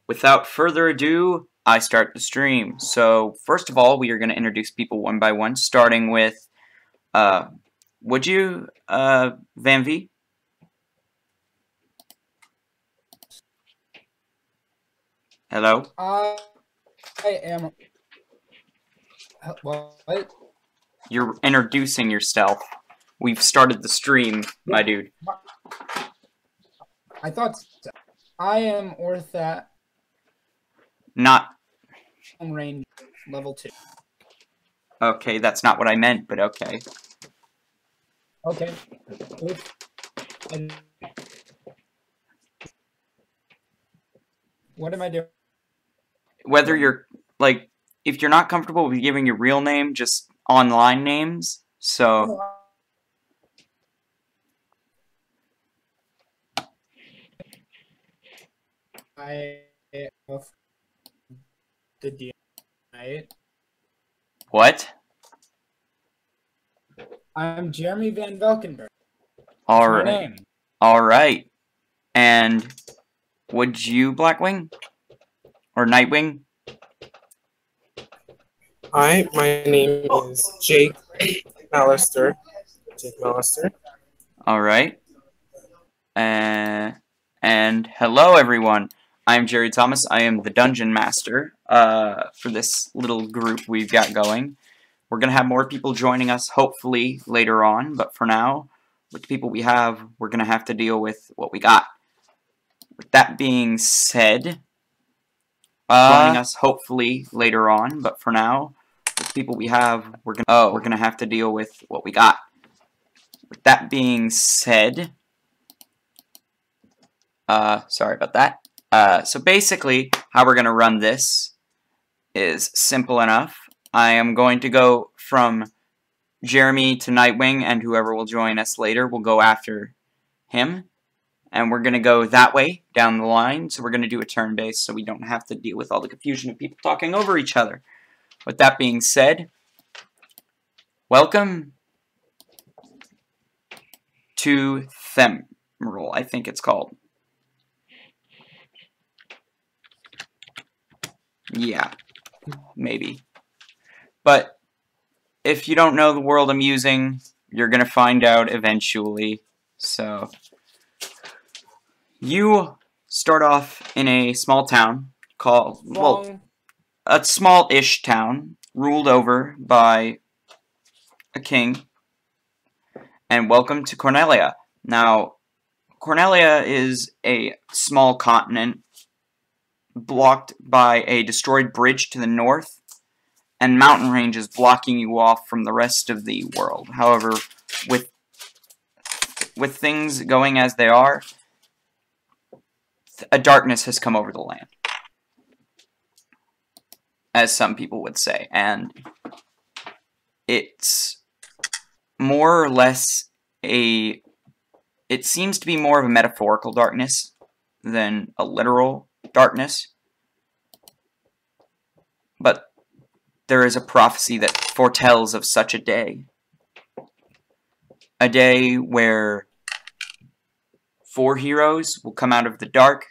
Without further ado, I start the stream. So, first of all, we are going to introduce people one by one, starting with, would you, Van V? Hello? I am. What? You're introducing yourself. We've started the stream, my dude. I thought I am Orthat Not. range level 2. Okay, that's not what I meant, but okay. Okay. What am I doing? Whether you're, like, if you're not comfortable with giving your real name, just online names, so... I of the D, right? What? I'm Jeremy Van Valkenburg. Alright. My name. Alright. And would you, Blackwing? Or Nightwing? Hi, my name is Jake Mallister. Jake Mallister. Alright. And hello, everyone. I'm Jerry Thomas. I am the Dungeon Master for this little group we've got going. We're going to have more people joining us, hopefully, later on. But for now, with the people we have, we're going to have to deal with what we got. With that being said, joining us, hopefully, later on. But for now, with the people we have, we're going to have to deal with what we got. With that being said... sorry about that. So basically, how we're going to run this is simple enough. I am going to go from Jeremy to Nightwing, and whoever will join us later will go after him. And we're going to go that way, down the line, so we're going to do a turn-based so we don't have to deal with all the confusion of people talking over each other. With that being said, welcome to Themeral, I think it's called. Yeah, maybe. But if you don't know the world I'm using, you're going to find out eventually. So, you start off in a small town called, well, a small-ish town ruled over by a king. And welcome to Cornelia. Now, Cornelia is a small continent blocked by a destroyed bridge to the north, and mountain ranges blocking you off from the rest of the world. However, with things going as they are, a darkness has come over the land, as some people would say, and it's more or less it seems to be more of a metaphorical darkness than a literal darkness, but there is a prophecy that foretells of such a day where 4 heroes will come out of the dark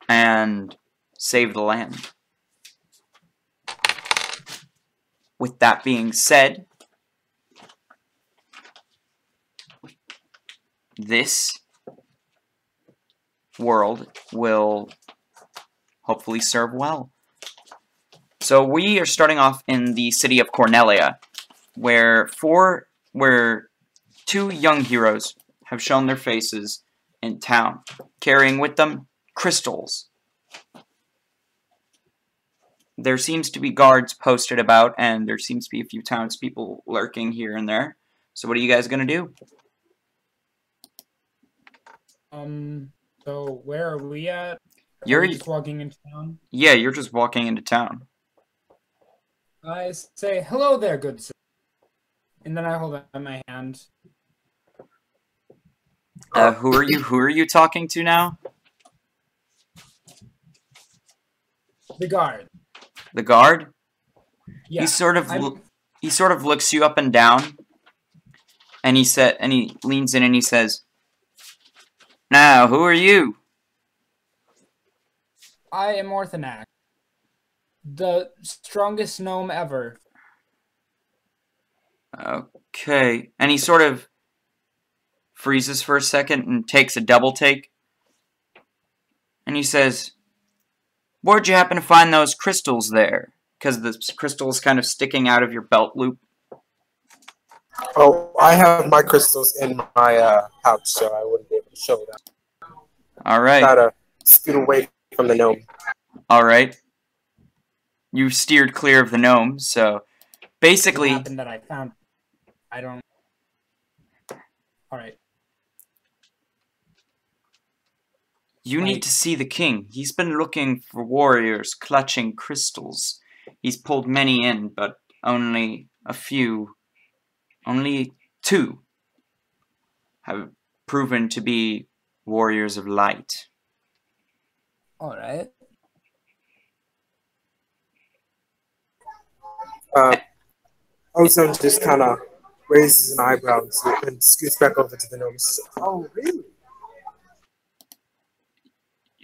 and save the land. With that being said, this world will hopefully serve well. So we are starting off in the city of Cornelia, where 2 young heroes have shown their faces in town, carrying with them crystals. There seems to be guards posted about, and there seems to be a few townspeople lurking here and there. So what are you guys gonna do? So where are we at? You're just walking into town? Yeah, you're just walking into town. I say, hello there, good sir. And then I hold out my hand. Who are you talking to now? The guard. The guard? Yeah. He sort of looks you up and down, and he leans in and he says, "Now, who are you?" I am Orthonax, the strongest gnome ever. Okay. And he sort of freezes for a second and takes a double take. And he says, "Where'd you happen to find those crystals there?" Because the crystal's kind of sticking out of your belt loop. Oh, I have my crystals in my pouch, so I wouldn't be able to show them. Alright. Gotta scoot away from the gnome. Alright. You steered clear of the gnome, so basically... What happened that I found... I don't... Alright. You need to see the king. He's been looking for warriors clutching crystals. He's pulled many in, but only a few, only 2, have proven to be warriors of light. Alright. Ozone just kind of raises an eyebrow and scoots back over to the gnome and says, "Oh, really?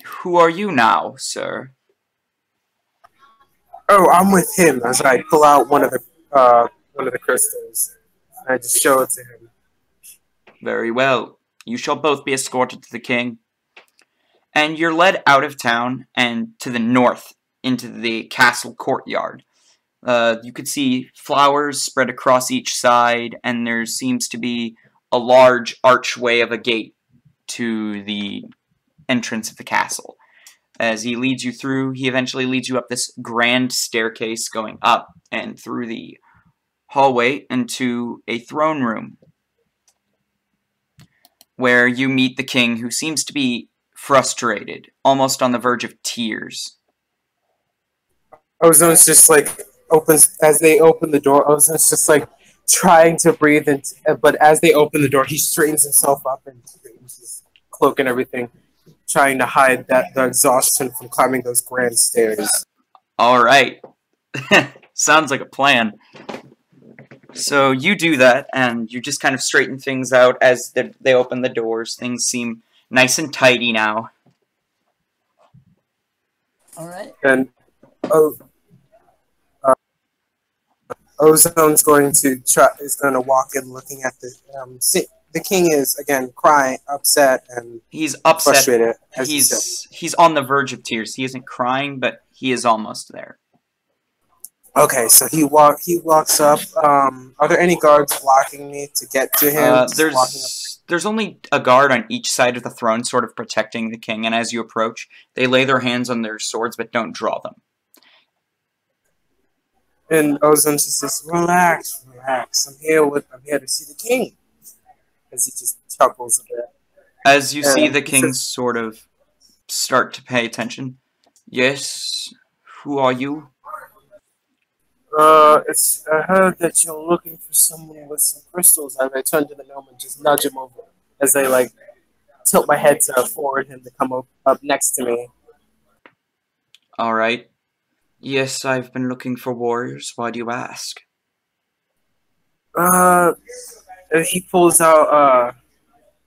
Who are you now, sir?" Oh, I'm with him." As I pull out one of the crystals, and I just show it to him. Very well. You shall both be escorted to the king. And you're led out of town and to the north into the castle courtyard. You could see flowers spread across each side, and there seems to be a large archway of a gate to the entrance of the castle. As he leads you through, he eventually leads you up this grand staircase going up and through the hallway into a throne room, where you meet the king, who seems to be frustrated, almost on the verge of tears. Ozone's just like opens as they open the door. Ozone's just like trying to breathe, but as they open the door, he straightens himself up and straightens his cloak and everything, trying to hide the exhaustion from climbing those grand stairs. All right, sounds like a plan. So you do that, and you just kind of straighten things out as they open the doors. Things seem nice and tidy now. Alright. And Ozone's going to walk in looking at the king is again crying, upset, and He's upset. frustrated. He's on the verge of tears. He isn't crying, but he is almost there. Okay, so he walks up. Are there any guards blocking me to get to him? There's only a guard on each side of the throne, sort of protecting the king. And as you approach, they lay their hands on their swords, but don't draw them. And Ozone just says, "Relax, relax. I'm here to see the king." As he just chuckles a bit. As you see the king sort of start to pay attention. "Yes, who are you?" I heard that you're looking for someone with some crystals. I turn to the gnome and just nudge him over as I like tilt my head to forward him to come up next to me. All right. "Yes, I've been looking for warriors. Why do you ask?" He pulls out,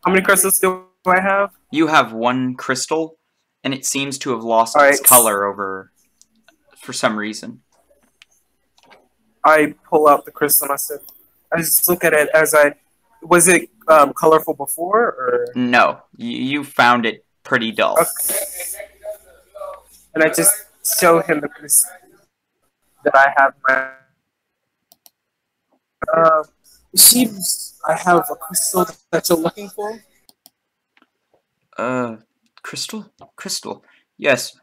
how many crystals do I have? You have 1 crystal, and it seems to have lost its color for some reason. I pull out the crystal and I just look at it was it colorful before, or? No, you found it pretty dull. Okay. And I just show him the crystal that I have. I have a crystal that you're looking for. Crystal? Crystal. Yes.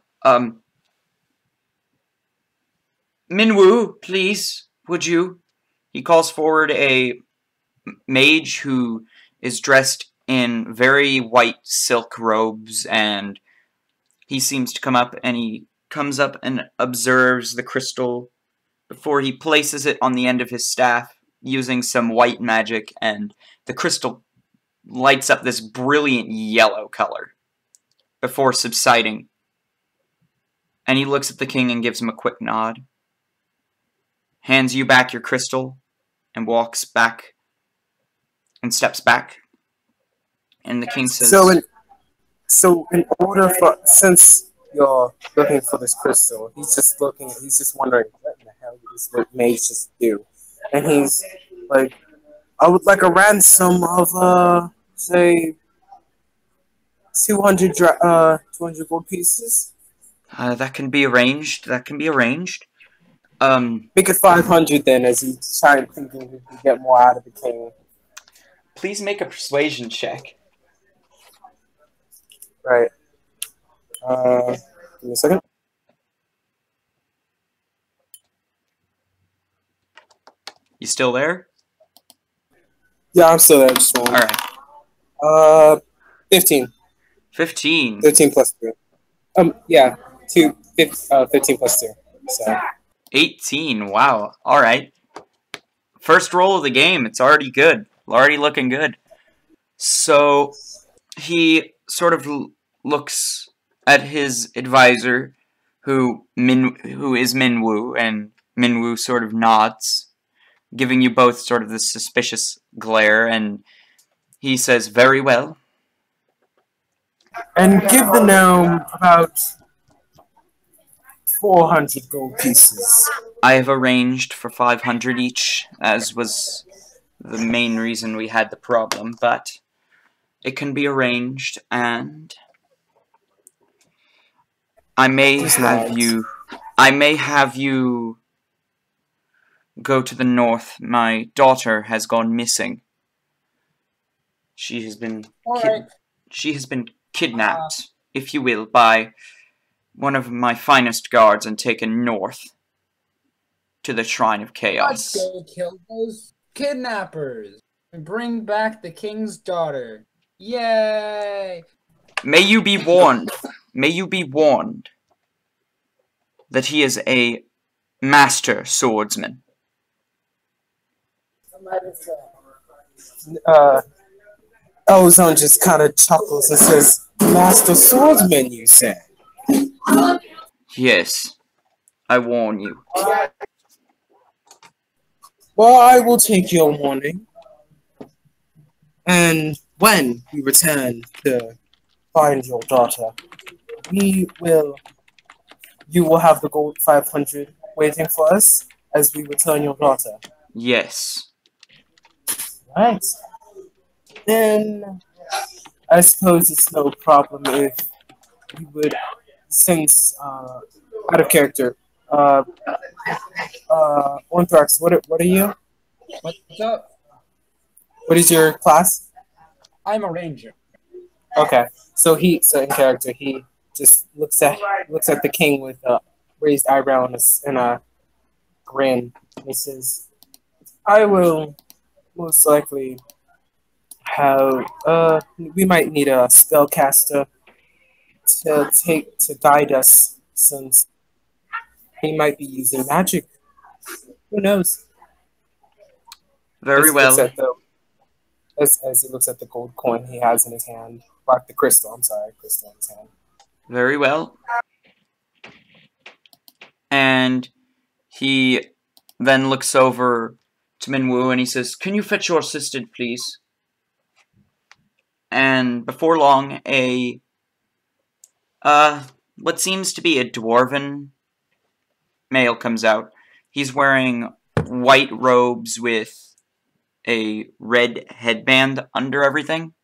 Minwoo, please, would you? He calls forward a mage who is dressed in very white silk robes, and he seems to come up, and he comes up and observes the crystal before he places it on the end of his staff using some white magic, and the crystal lights up this brilliant yellow color before subsiding. And he looks at the king and gives him a quick nod, hands you back your crystal, and walks back and steps back. And the king says, So in order for, since you're looking for this crystal. He's just looking. He's just wondering what in the hell did this mage just do? And he's like, I would like a ransom of say 200 gold pieces. That can be arranged. That can be arranged. Make it 500 then, as he's trying thinking he can get more out of the king. Please make a persuasion check. Right. Give me a second. You still there? Yeah, I'm still there. Just one. All right. 15. 15. 13 plus 3. Yeah, 15 plus 2. So 18. Wow. All right. First roll of the game. It's already good. Already looking good. So he sort of looks at his advisor, who is Minwoo, and Minwoo sort of nods, giving you both sort of this suspicious glare, and he says, "Very well." and give the gnome about 400 gold pieces. I have arranged for 500 each, as was the main reason we had the problem, but it can be arranged, and I may have you go to the north. My daughter has gone missing. She has been kidnapped, if you will, by one of my finest guards and taken north to the Shrine of Chaos. Let's go kill those kidnappers and bring back the king's daughter. Yay! May you be warned. May you be warned that he is a master swordsman. Ozone just kind of chuckles and says, "Master swordsman, you said?" Yes, I warn you. Well, I will take your warning. And when we return to find your daughter, you will have the gold 500 waiting for us as we return your daughter. Yes. Right. Then I suppose it's no problem if you would, since out of character. Ornthrax, what are you? What's up? What is your class? I'm a ranger. Okay, so in character, he just looks at the king with a raised eyebrow and a grin. He says, "I will most likely have we might need a spellcaster to guide us, since he might be using magic. Who knows?" Very well. As he looks at the gold coin he has in his hand, like the crystal. I'm sorry, crystal in his hand. Very well. And he then looks over to Minwoo and he says, "Can you fetch your assistant, please?" And before long, what seems to be a dwarven male comes out. He's wearing white robes with a red headband under everything.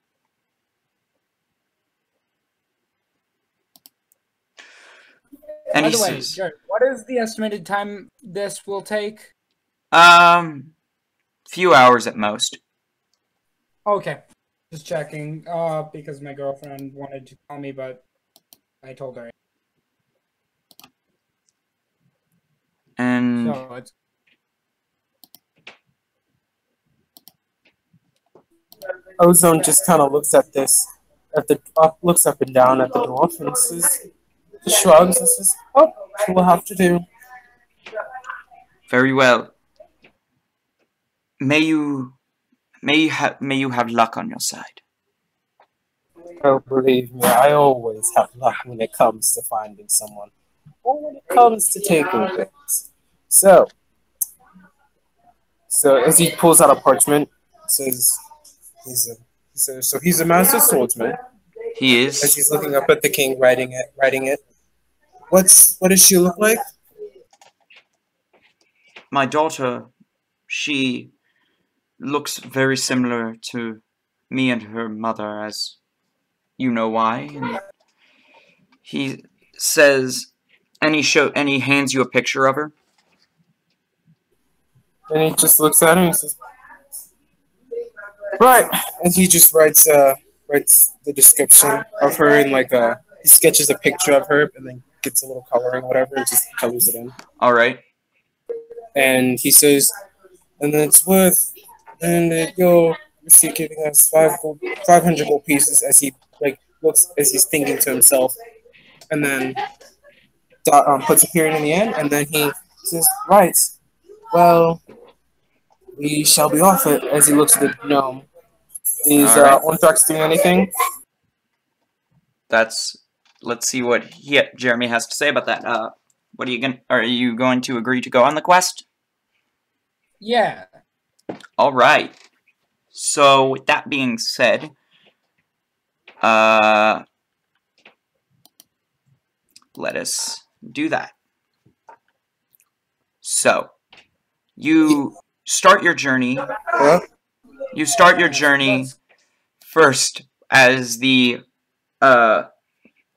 And By he the way, says, Jared, what is the estimated time this will take? few hours at most. Okay. Just checking, because my girlfriend wanted to call me, but I told her. And So it's Ozone just kind of looks at this, looks up and down at the dwarf and says, shrugs and says, "Oh, we'll have to do." very well. May you have luck on your side. Oh, believe me, I always have luck when it comes to finding someone, or when it comes to taking things. So as he pulls out a parchment, says, he's a master swordsman. He As is. he's looking up at the king, writing it. what does she look like? My daughter, she looks very similar to me and her mother, as you know why. And he says, and he hands you a picture of her. And he just looks at her and says, "Right." And he just writes the description of her in like he sketches a picture of her and then gets a little coloring, whatever, and just colors it in. All right. And he says, and it's worth, and you'll receive giving us 500 gold pieces as he looks as he's thinking to himself, and then puts a period in the end, and then he says, "Right, well, we shall be off it." As he looks at the gnome, is All right. Orthodox doing anything? Let's see what Jeremy has to say about that. What are you going to agree to go on the quest? Yeah. All right. So with that being said, let us do that. So you start your journey. You start your journey first as the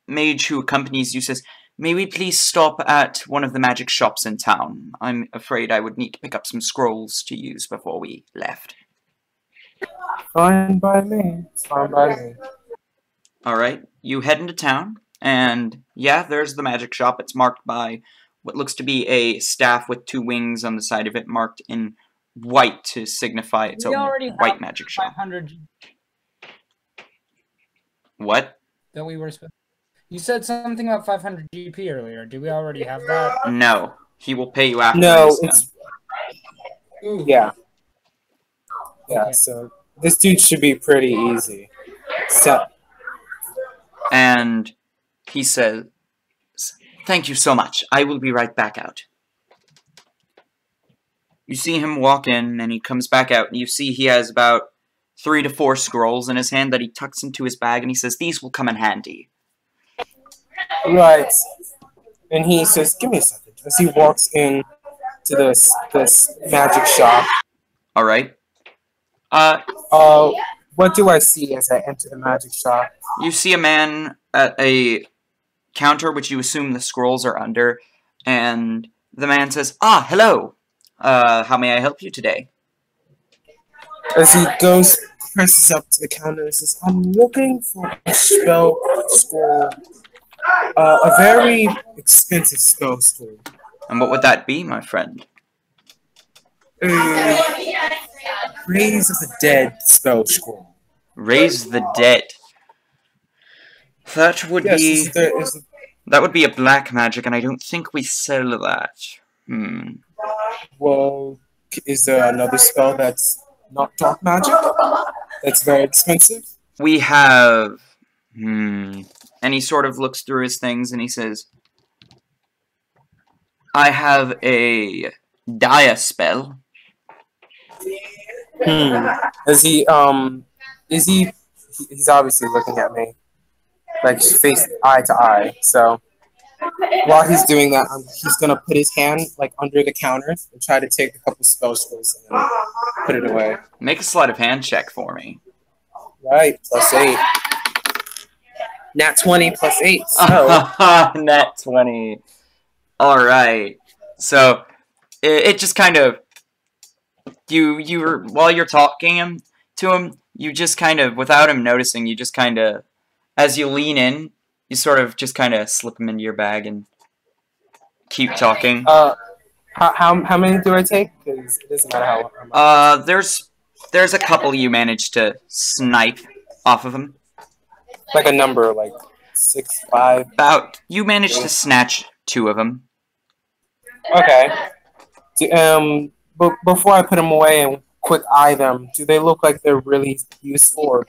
mage who accompanies you says, "May we please stop at one of the magic shops in town? I'm afraid I would need to pick up some scrolls to use before we left." Fine by me. It's fine by me. Alright, you head into town, and yeah, there's the magic shop. It's marked by what looks to be a staff with 2 wings on the side of it, marked in white to signify it's a white magic shop. 500 What? that we were supposed. You said something about 500 GP earlier. Do we already have that? No. He will pay you after. No, it's yeah. Yeah, Okay. so this dude should be pretty easy. So, and he says, "Thank you so much. I will be right back out." You see him walk in, and he comes back out, and you see he has about 3 to 4 scrolls in his hand that he tucks into his bag, and he says, "These will come in handy." right. And he says, "Give me a second." As he walks in to this magic shop. Alright. What do I see as I enter the magic shop? You see a man at a counter, which you assume the scrolls are under, and the man says, "Ah, hello. How may I help you today?" As he presses up to the counter and says, "I'm looking for a spell scroll. A very expensive spell scroll." And what would that be, my friend? Raise of the Dead spell scroll. Raise the Dead. That would be... That would be a black magic, and I don't think we sell that. Well, is there another spell that's not dark magic? That's very expensive? We have... And he sort of looks through his things, and he says, "I have a Dia spell." He's obviously looking at me, like face eye to eye. So while he's doing that, he's gonna put his hand like under the counter and try to take a couple spell scrolls and then put it away. Make a sleight of hand check for me. Right, +8. Nat 20 +8. So Nat 20. Alright. So it just kind of while you're talking to him, you just kind of, without him noticing, you just kind of, as you lean in, you sort of just kind of slip them into your bag and keep talking. How many do I take? Because it doesn't matter how much. There's a couple you managed to snipe off of him. Like a number, like 6, 5. You managed to snatch 2 of them. Okay. But before I put them away and quick eye them, do they look like they're really useful or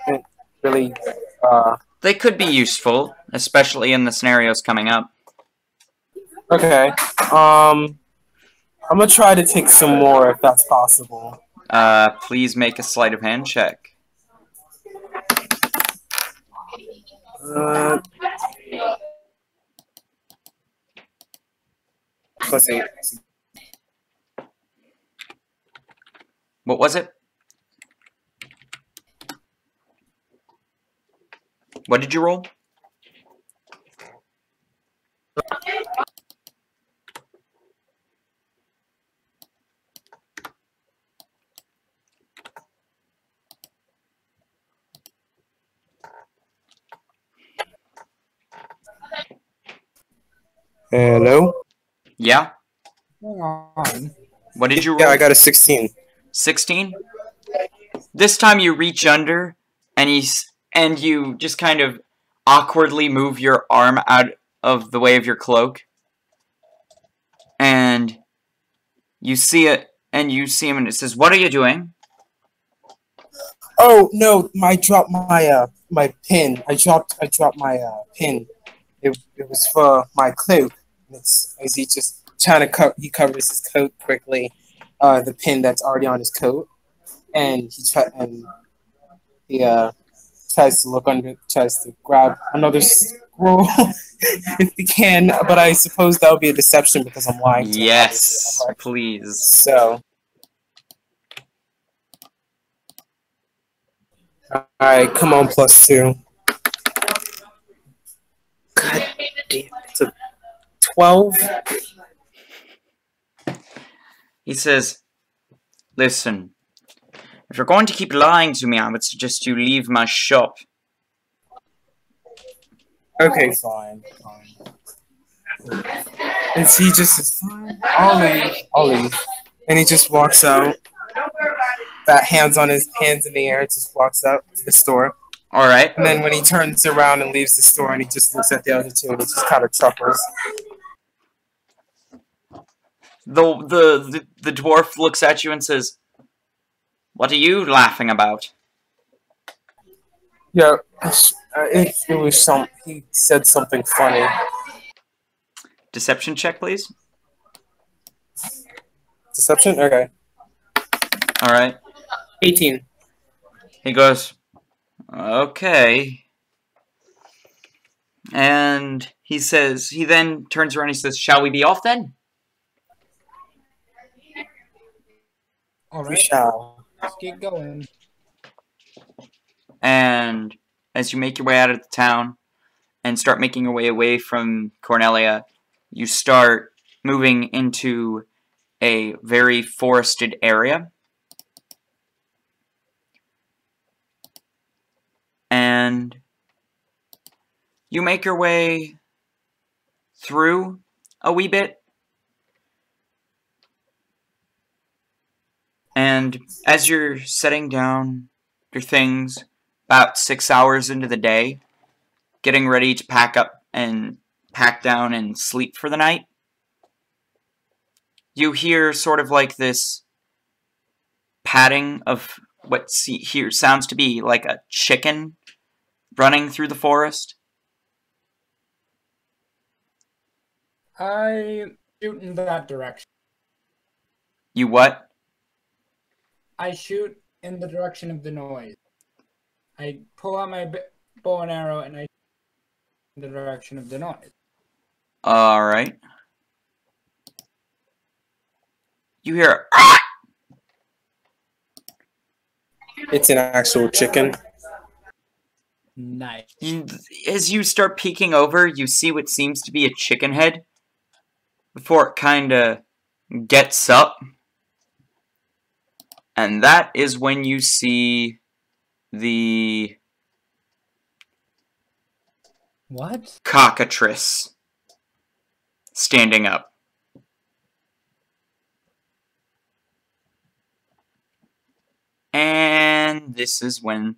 really? They could be useful, especially in the scenarios coming up. Okay. I'm gonna try to take some more if that's possible. Please make a sleight of hand check. plus 8. What was it? What did you roll? Hello? Yeah? Hang on. What did you roll? Yeah, I got a 16. 16? This time you reach under, and you just kind of awkwardly move your arm out of the way of your cloak. And you see it, and you see him, and it says, "What are you doing?" Oh no! I dropped my pin. I dropped my pin. It was for my cloak. It's as he just trying to he covers his coat quickly, the pin that's already on his coat, and he tries to look under, tries to grab another scroll if he can. But I suppose that would be a deception because I'm lying to him. Yes, please. So. Alright, come on, +2. God damn, it's a 12. He says, "Listen, if you're going to keep lying to me, I would suggest you leave my shop." Okay, fine. And he just says, fine, I'll leave. And he just walks out. That hands in the air, just walks out to the store. Alright. And then when he turns around and leaves the store and he just looks at the other two and he just kind of chuckles. The dwarf looks at you and says, "What are you laughing about?" Yeah, it was he said something funny. Deception check, please. Deception? Okay. Alright. 18. He goes, "Okay." And he then turns around and he says, "Shall we be off then?" All We right. shall. Let's get going. And as you make your way out of the town and start making your way away from Cornelia, you start moving into a very forested area. And you make your way through a wee bit. And as you're setting down your things about 6 hours into the day, getting ready to pack up and pack down and sleep for the night, you hear sort of like this patting of what here sounds to be like a chicken running through the forest. I shoot in that direction. You what? I shoot in the direction of the noise. I pull out my bow and arrow and I shoot in the direction of the noise. Alright. You hear, "Ah!" It's an actual chicken. Nice. As you start peeking over, you see what seems to be a chicken head before it kinda gets up. And that is when you see the What? cockatrice standing up. And this is when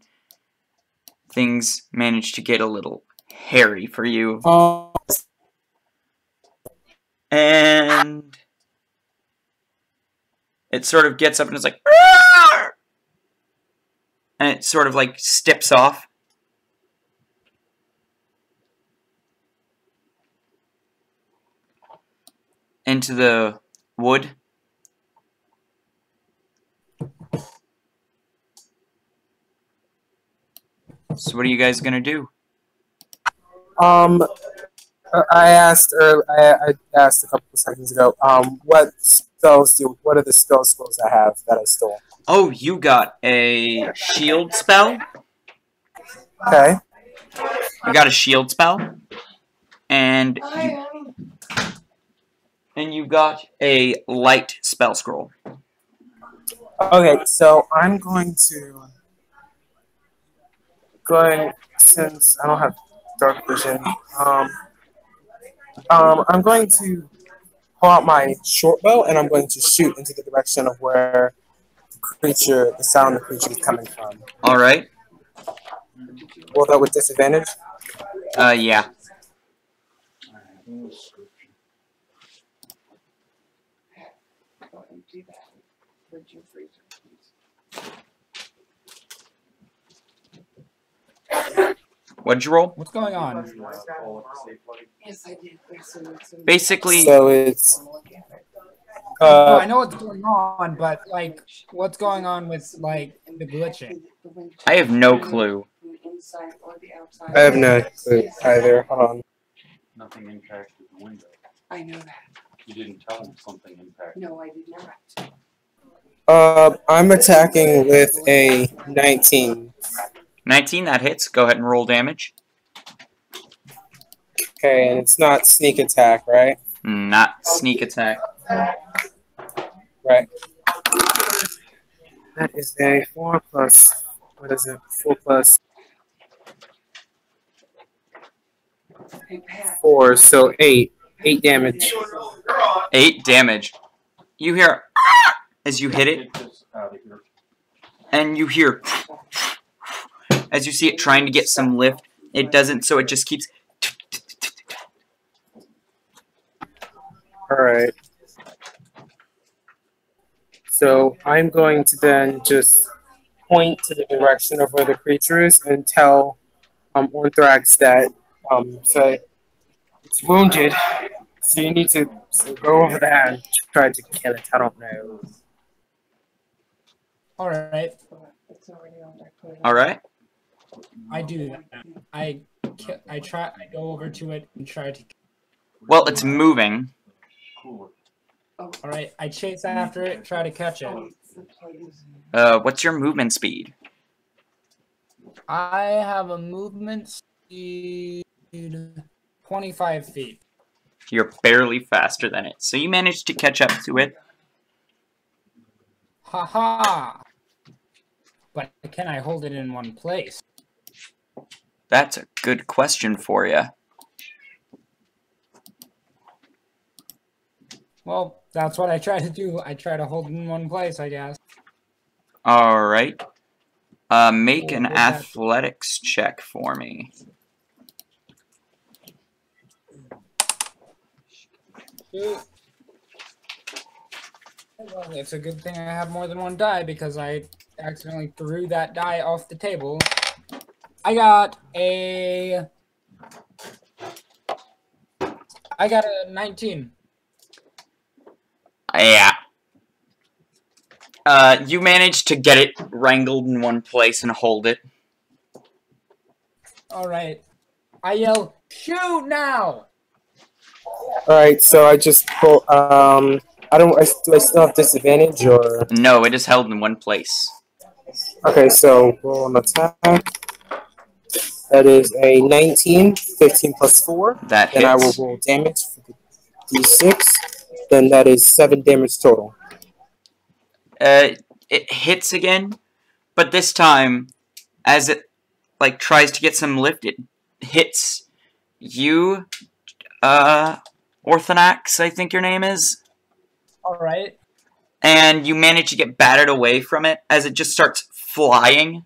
things manage to get a little hairy for you. Oh, And it sort of gets up and it's like, "Arr!" And it sort of like steps off. Into the wood. So what are you guys gonna do? I asked I asked a couple of seconds ago. What are the spell scrolls I have that I stole? Oh, you got a shield spell? Okay. You got a shield spell? And you got a light spell scroll. Okay, so I'm going to since I don't have dark vision. I'm going to pull out my short bow and I'm going to shoot into the direction of where the sound of the creature is coming from. Alright. Roll that with disadvantage. Yeah. What'd you roll? What's going on? Basically, So it's No, I know what's going on, but like, what's going on with like the glitching? I have no clue. I have no clue either. Hold on. Nothing impacted the window. I know that. You didn't tell him something impacted. No, I did not. I'm attacking with a 19. 19, that hits. Go ahead and roll damage. Okay, and it's not sneak attack, right? Not sneak attack. Right. That is a 4 plus. What is it? 4 plus Hey, Pat. 4, so 8. 8 damage. 8 damage. You hear as you hit it, Get this out of here. and you hear as you see it trying to get some lift. It doesn't, so it just keeps. Alright. So I'm going to then just point to the direction of where the creature is and tell Orthrax that say it's wounded, so you need to go over there and try to kill it. I don't know. All right, It's already on there. All right. I do that. I go over to it and try to. Well, it's moving. Cooler. All right, I chase after it, try to catch it. What's your movement speed? I have a movement speed 25 feet. You're barely faster than it, so you managed to catch up to it. Ha! But can I hold it in one place? That's a good question for you. Well, that's what I try to do. I try to hold it in one place, I guess. All right. Make an What was that? athletics check for me. Well, it's a good thing I have more than one die because I accidentally threw that die off the table. I got a 19. Yeah. You managed to get it wrangled in one place and hold it. Alright. I yell, shoot now! Alright, so I just pull. Do I still have disadvantage or? No, it is held in one place. Okay, so roll an attack. That is a 19, 15 plus 4. That Then I will hits. roll damage for the d6. Then that is 7 damage total. It hits again, but this time, as it like tries to get some lift, it hits you, Orthonax, I think your name is, Alright. and you manage to get batted away from it as it just starts flying.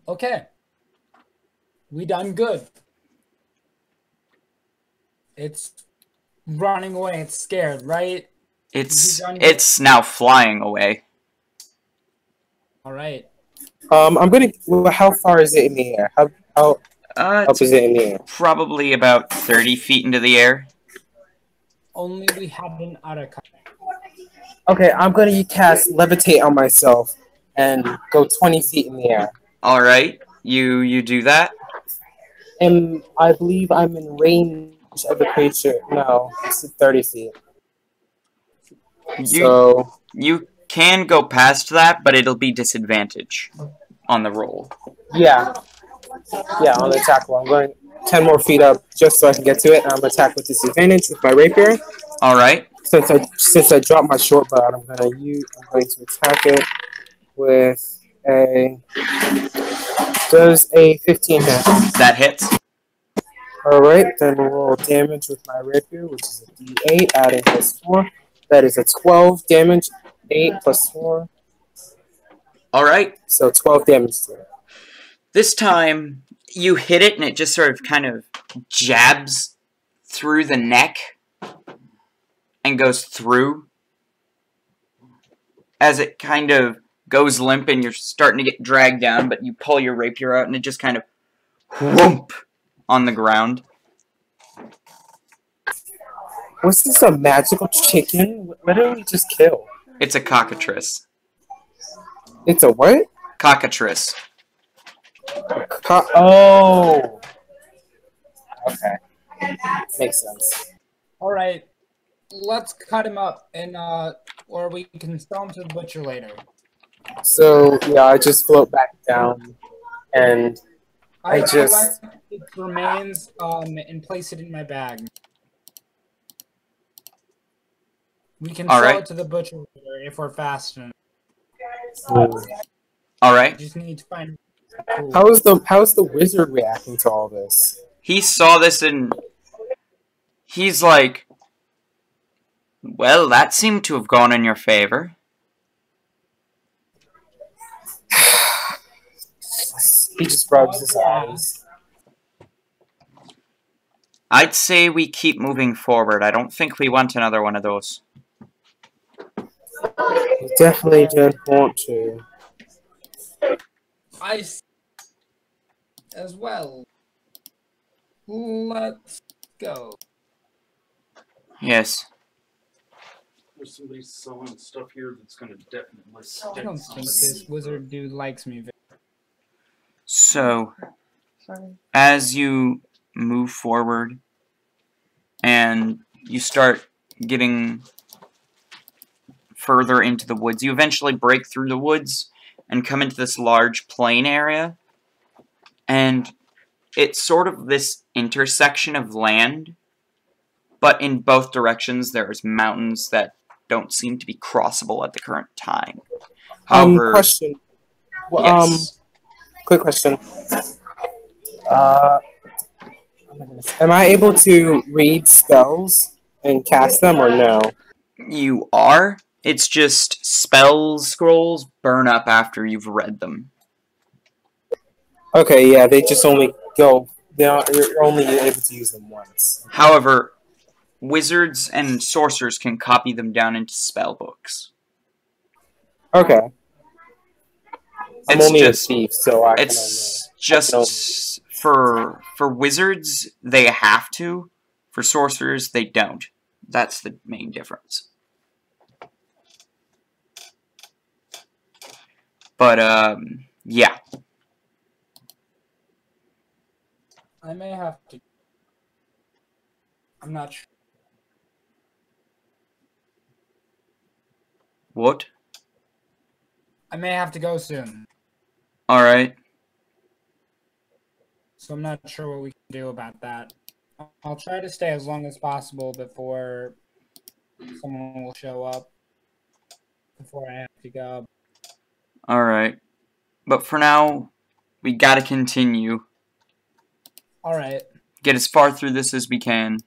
Okay. We done good. It's running away. It's scared, right? It's now flying away. Alright. I'm gonna. Well, how far is it in the air? How up It's is it in the air? probably about 30 feet into the air. Only we had an autocut. Okay, I'm gonna cast levitate on myself and go 20 feet in the air. All right, you do that. I believe I'm in range of the creature. No, it's 30 feet. So You can go past that, but it'll be disadvantage on the roll. yeah, on the attack roll, I'm going 10 more feet up just so I can get to it, and I'm gonna attack with disadvantage with my rapier. All right. Since I dropped my short bow, I'm going to attack it with does a 15 hit. That hits. All right, then we'll roll damage with my rapier, which is a D8, adding +4. That is a 12 damage. 8 + 4. All right. So 12 damage to it. This time, you hit it, and it just sort of kind of jabs through the neck and goes through. As it kind of goes limp, and you're starting to get dragged down, but you pull your rapier out, and it just kind of whoomp on the ground. Was this a magical chicken? What did we just kill? It's a cockatrice. It's a what? Cockatrice. Oh. Okay. Makes sense. All right, let's cut him up, and or we can sell him to the butcher later. So yeah, I just float back down, and I just it remains and place it in my bag. We can sell it to the butcher later if we're fast enough. All right. Just need to find. How's the wizard reacting to all this? He saw this and he's like, well, that seemed to have gone in your favor. He just rubs his eyes. I'd say we keep moving forward. I don't think we want another one of those. We definitely don't want to. I as well. Let's go. Yes. There's somebody selling stuff here that's going to definitely I don't think this wizard dude likes me. So, Sorry. as you move forward and you start getting further into the woods, you eventually break through the woods and come into this large plain area. And it's sort of this intersection of land, but in both directions there's mountains that don't seem to be crossable at the current time. However, Question. Well, yes. Quick question. Am I able to read spells and cast them, or no? You are. It's just spell scrolls burn up after you've read them. Okay, yeah, they just only go. You're only able to use them once. However, wizards and sorcerers can copy them down into spell books. Okay. I'm It's only just- a thief, so I It's just for wizards they have to. For sorcerers they don't. That's the main difference. But yeah. I may have to. I'm not sure. What? I may have to go soon, All right. so I'm not sure what we can do about that. I'll try to stay as long as possible before someone will show up. Before I have to go. All right. But for now, we gotta continue. All right. Get as far through this as we can.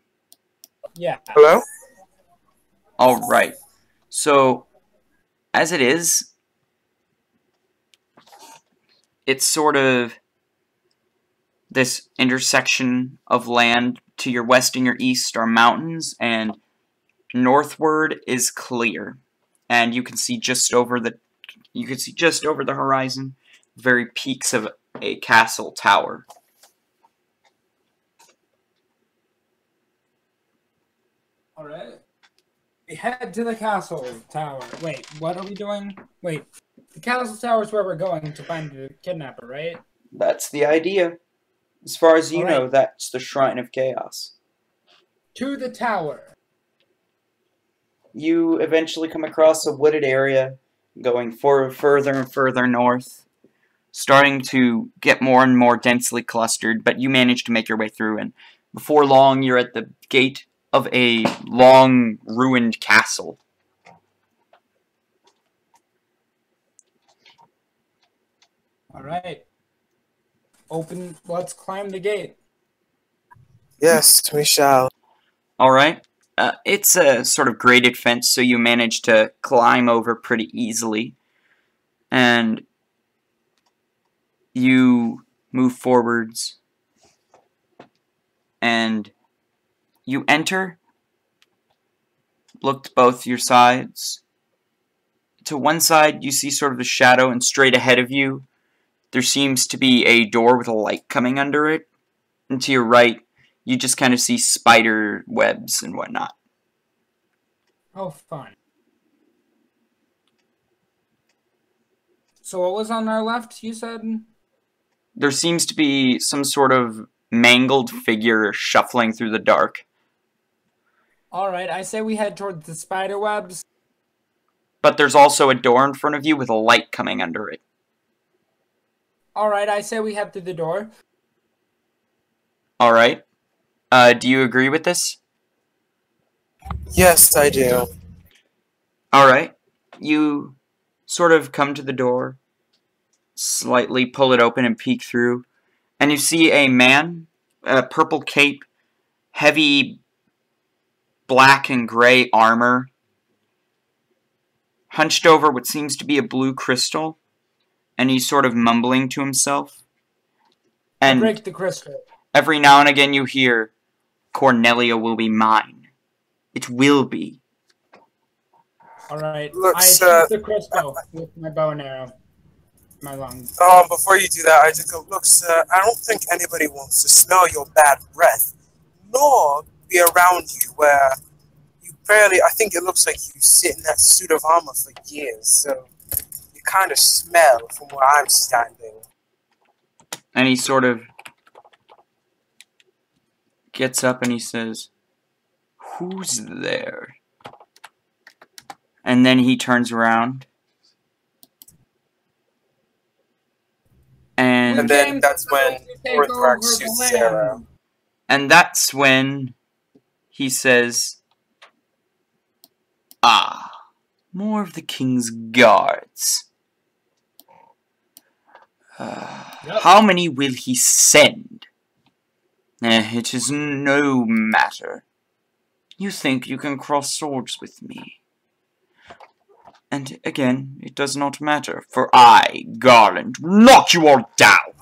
Yeah. Hello? All right. So, as it is, it's sort of this intersection of land. To your west and your east are mountains, and northward is clear. And you can see just over the horizon, very peaks of a castle tower. All right. We head to the castle tower. Wait, what are we doing? Wait, the castle tower is where we're going to find the kidnapper, right? That's the idea. As far as you All know, right. that's the Shrine of Chaos. To the tower. You eventually come across a wooded area going further and further north, starting to get more and more densely clustered, but you manage to make your way through, and before long you're at the gate of a long ruined castle. All right. Open. Let's climb the gate. Yes, we shall. Alright. It's a sort of graded fence, so you manage to climb over pretty easily. And you move forwards. And you enter. Look to both your sides. To one side, you see sort of a shadow, and straight ahead of you, there seems to be a door with a light coming under it. And to your right, you just kind of see spider webs and whatnot. Oh, fun. So what was on our left, you said? There seems to be some sort of mangled figure shuffling through the dark. Alright, I say we head towards the spider webs. But there's also a door in front of you with a light coming under it. Alright, I say we head through the door. Alright. Do you agree with this? Yes, I do. Alright. You sort of come to the door, slightly pull it open and peek through, and you see a man, a purple cape, heavy black and gray armor, hunched over what seems to be a blue crystal, and he's sort of mumbling to himself. And break the crystal. Every now and again you hear, "Cornelia will be mine. It will be." Alright, Look, I sir, shoot the crystal with my bow and arrow. My lungs. Before you do that, I just go, look, sir, I don't think anybody wants to smell your bad breath, nor be around you where you barely, I think it looks like you sit in that suit of armor for years, so you kind of smell from where I'm standing. And he sort of gets up and he says, "Who's there?" And then he turns around. And then that's when Orthrax shoots his arrow. And that's when he says, "Ah, more of the king's guards. How many will he send? It is no matter. You think you can cross swords with me. And again, it does not matter, for I, Garland, will knock you all down."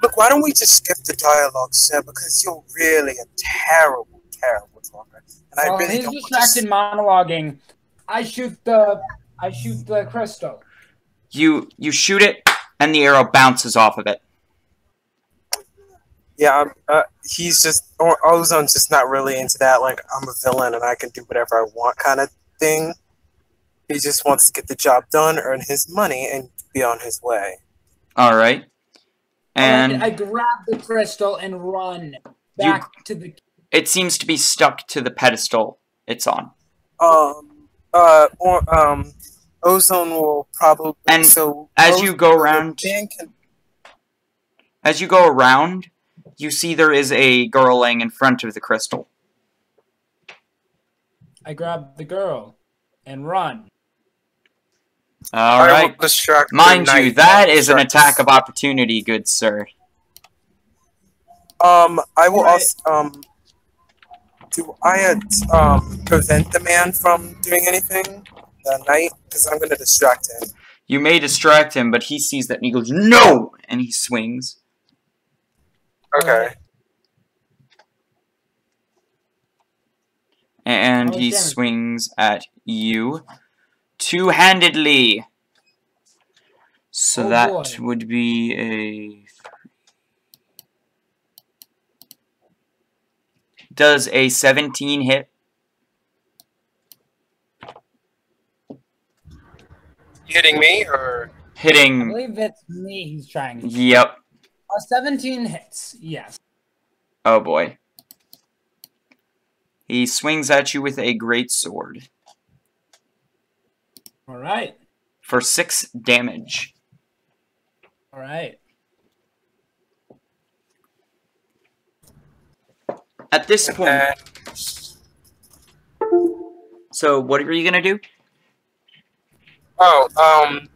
Look, why don't we just skip the dialogue, sir, because you're really a terrible, terrible talker. And I really he's don't distracted monologuing. I shoot the crystal. You shoot it, and the arrow bounces off of it. Yeah, he's just, Ozone's just not really into that, like, I'm a villain and I can do whatever I want kind of thing. He just wants to get the job done, earn his money, and be on his way. Alright. And I grab the crystal and run back to the... It seems to be stuck to the pedestal it's on. Ozone will probably... And so as you go around... As you go around, you see there is a girl laying in front of the crystal. I grab the girl and run. Alright. Mind you, that is an attack of opportunity, good sir. I will also, do I, prevent the man from doing anything that night? Because I'm gonna distract him. You may distract him, but he sees that and he goes, "No!" And he swings. Okay. And he swings at you two-handedly. So that would be a... Does a 17 hit? Hitting me, or? Hitting... I believe it's me he's trying to... Yep. A 17 hits, yes. Oh boy. He swings at you with a great sword. Alright. For 6 damage. Alright. At this point... So, what are you gonna do?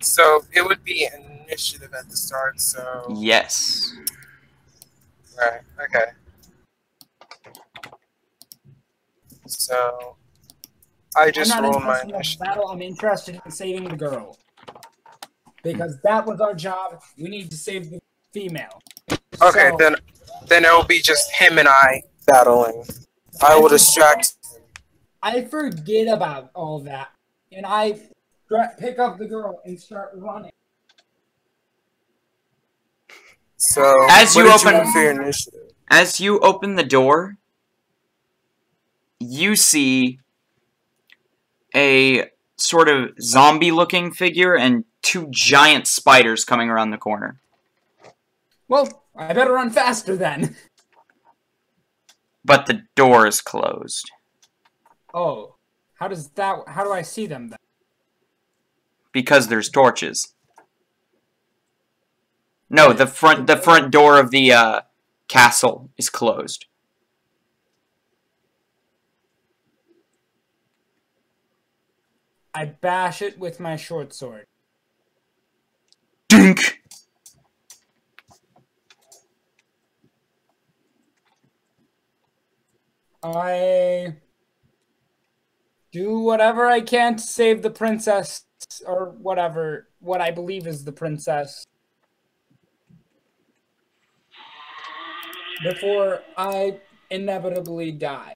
So it would be initiative at the start, so... Yes. Right, okay. So... I just I'm not rolled my interested in the initiative. battle. I'm interested in saving the girl. Because that was our job. We need to save the female. Okay, So, then it will be just him and I battling. I will distract... I forget about all that. And I pick up the girl and start running. So, As what you did open- roll for your initiative? As you open the door, you see a sort of zombie-looking figure and 2 giant spiders coming around the corner. Well, I better run faster then. But the door is closed. Oh, how do I see them then? Because there's torches. No, the front door of the castle is closed. I bash it with my short sword. Dink! I do whatever I can to save the princess, or whatever, what I believe is the princess, before I inevitably die.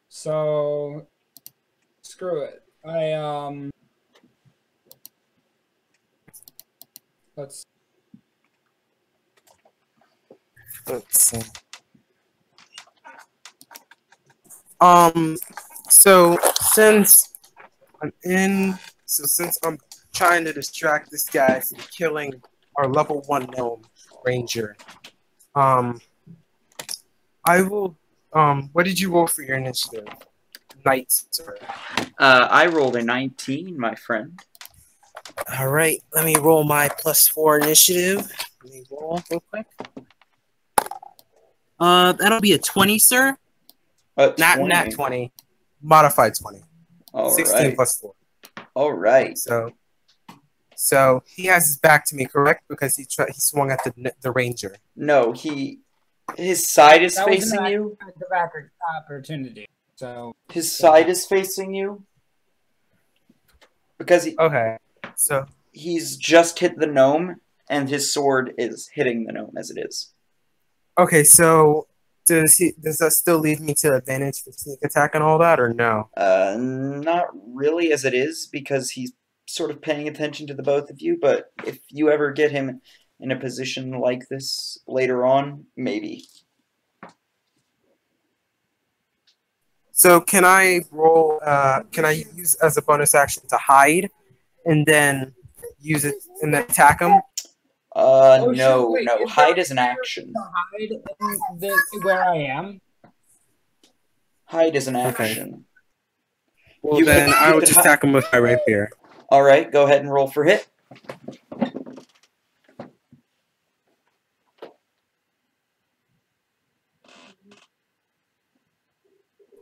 So, screw it. Let's see. So since I'm trying to distract this guy from killing our level 1 gnome ranger, I will, what did you roll for your initiative? Knight, sir. I rolled a 19, my friend. Alright, let me roll my +4 initiative. Let me roll real quick. That'll be a 20, sir. Not 20. Modified 20. All 16 right. plus 4. All right. So he has his back to me, correct? Because he swung at the ranger. No, his side is that was facing you. an opportunity. So His side is facing you. Because Okay. So he's just hit the gnome, and his sword is hitting the gnome as it is. okay, so does that still lead me to advantage for sneak attack and all that, or no? Not really as it is, because he's sort of paying attention to the both of you, but if you ever get him in a position like this later on, maybe. So can I roll? Can I use as a bonus action to hide, and then use it and then attack him? No. Wait, Hide is an action. hide where I am. Hide is an Okay. action. Well, You then I will could just attack him with my rapier. All right, go ahead and roll for hit.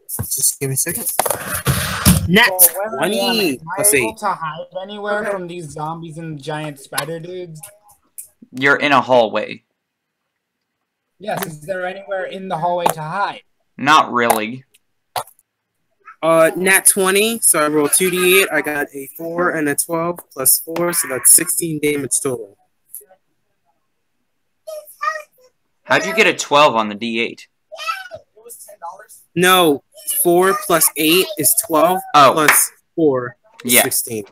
Just give me a second. Nat So where I am, 20. am I Let's able see. to hide anywhere from these zombies and giant spider dudes? You're in a hallway. Yes, is there anywhere in the hallway to hide? Not really. Nat 20. So I rolled 2d8. I got a 4 and a 12 plus 4, so that's 16 damage total. How'd you get a 12 on the D8? No, 4 plus 8 is 12. Oh. Plus 4 is Yeah. 16.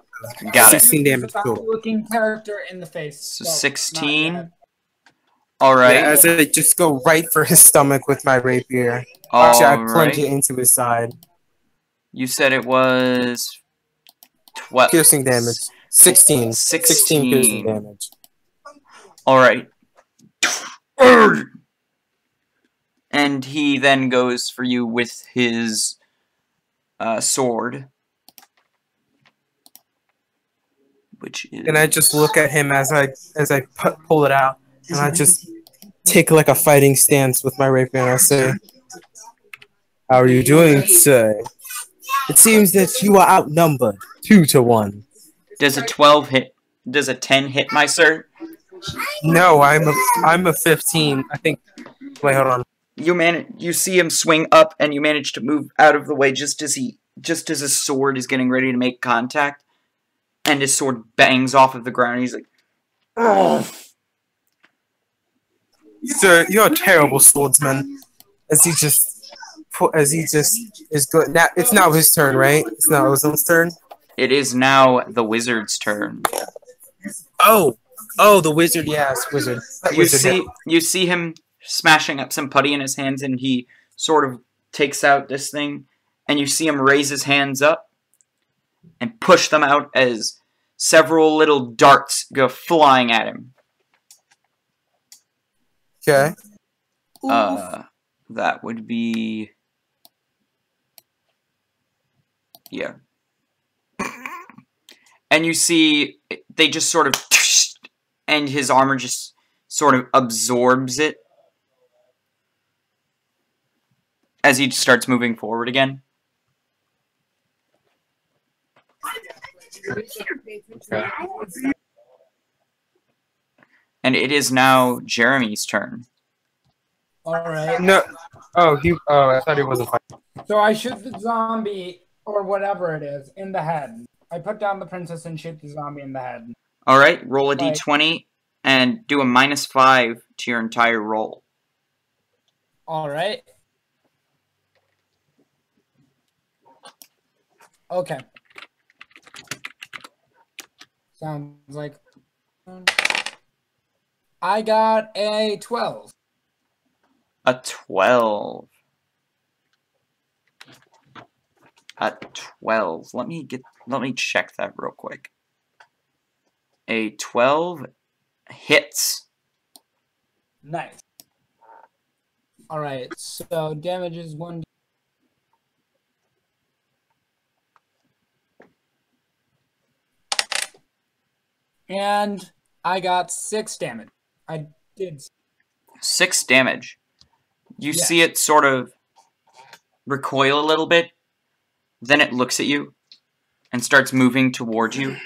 Got it. 16 damage total. Looking character in the face. So Well, not 16. yet. All right. Yeah, as I just go right for his stomach with my rapier. Actually, I plunge it into his side. You said it was 12. Piercing damage. 16. 16 piercing 16. damage. All right. "Urgh!" And he then goes for you with his sword. Which is... And I just look at him as I pull it out, and I just take like a fighting stance with my rapier, and I say, "How are you doing, sir? It seems that you are outnumbered 2-1." Does a 12 hit? Does a 10 hit, my sir? No, I'm a 15. I think. Wait, hold on. You see him swing up, and you manage to move out of the way just as his sword is getting ready to make contact, and his sword bangs off of the ground. And he's like, "Oh." Sir, you're a terrible swordsman. As he just is good. Now it's now his turn, right? It's now Ozon's turn. It is now the wizard's turn. Oh, the wizard. Yes, wizard. You see him smashing up some putty in his hands, and he sort of takes out this thing, and you see him raise his hands up and push them out as several little darts go flying at him. Okay. That would be... yeah. And you see, they just sort of... and his armor just sort of absorbs it as he starts moving forward again. And it is now Jeremy's turn. Alright. No. Oh, I thought he wasn't fighting. So I shoot the zombie, or whatever it is, in the head. I put down the princess and shoot the zombie in the head. Alright, roll a d20 and do a -5 to your entire roll. Alright. Okay. Sounds like... I got a 12. A 12. A 12. Let me check that real quick. A 12 hits. Nice. Alright, so damage is 1. And I got 6 damage. I did 6 damage. You see it sort of recoil a little bit. Then it looks at you and starts moving towards you.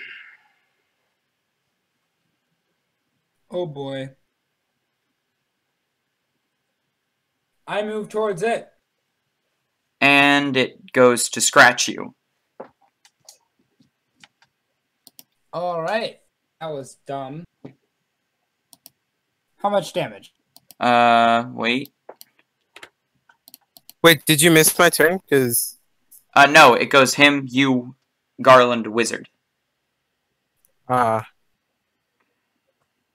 Oh boy. I move towards it. And it goes to scratch you. Alright. That was dumb. How much damage? Wait. Wait, did you miss my turn? Because... no, it goes him, you, Garland, wizard. Ah.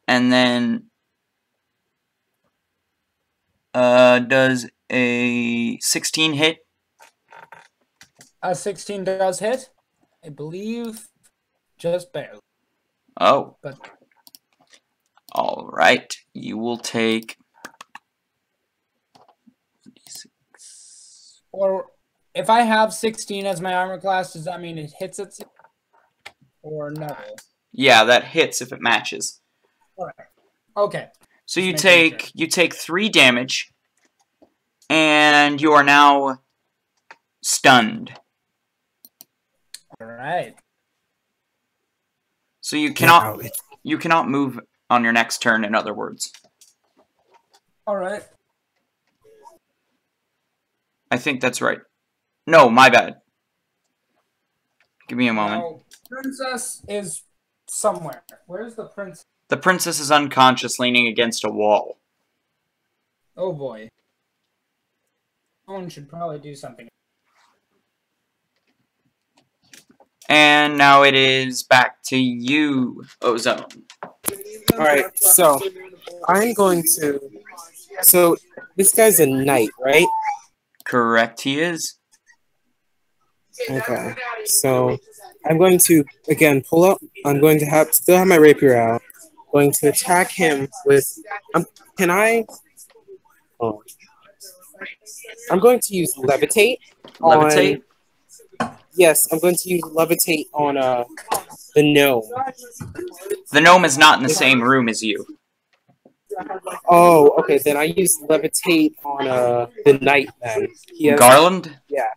And then... does a 16 hit? A 16 does hit. I believe just barely. Oh. But alright. You will take... or if I have 16 as my armor class, does that mean it hits it? Or no? Yeah, that hits if it matches. Alright. Okay. So you take 3 damage, and you are now stunned. Alright. So you cannot move on your next turn, in other words. Alright. I think that's right. No, my bad. Give me a moment. Now, princess is somewhere. Where's the princess? The princess is unconscious, leaning against a wall. Oh boy. Someone should probably do something. And now it is back to you, Ozone. Alright, so I'm going to... So, this guy's a knight, right? Correct, he is. Okay, so I'm going to, again, pull up. I'm going to still have my rapier out. Going to attack him with... can I? Oh. I'm going to use levitate. Levitate? Yes, I'm going to use levitate on the gnome. The gnome is not in the same room as you. Oh, okay. Then I use levitate on the knight. Then he has, Garland? yeah.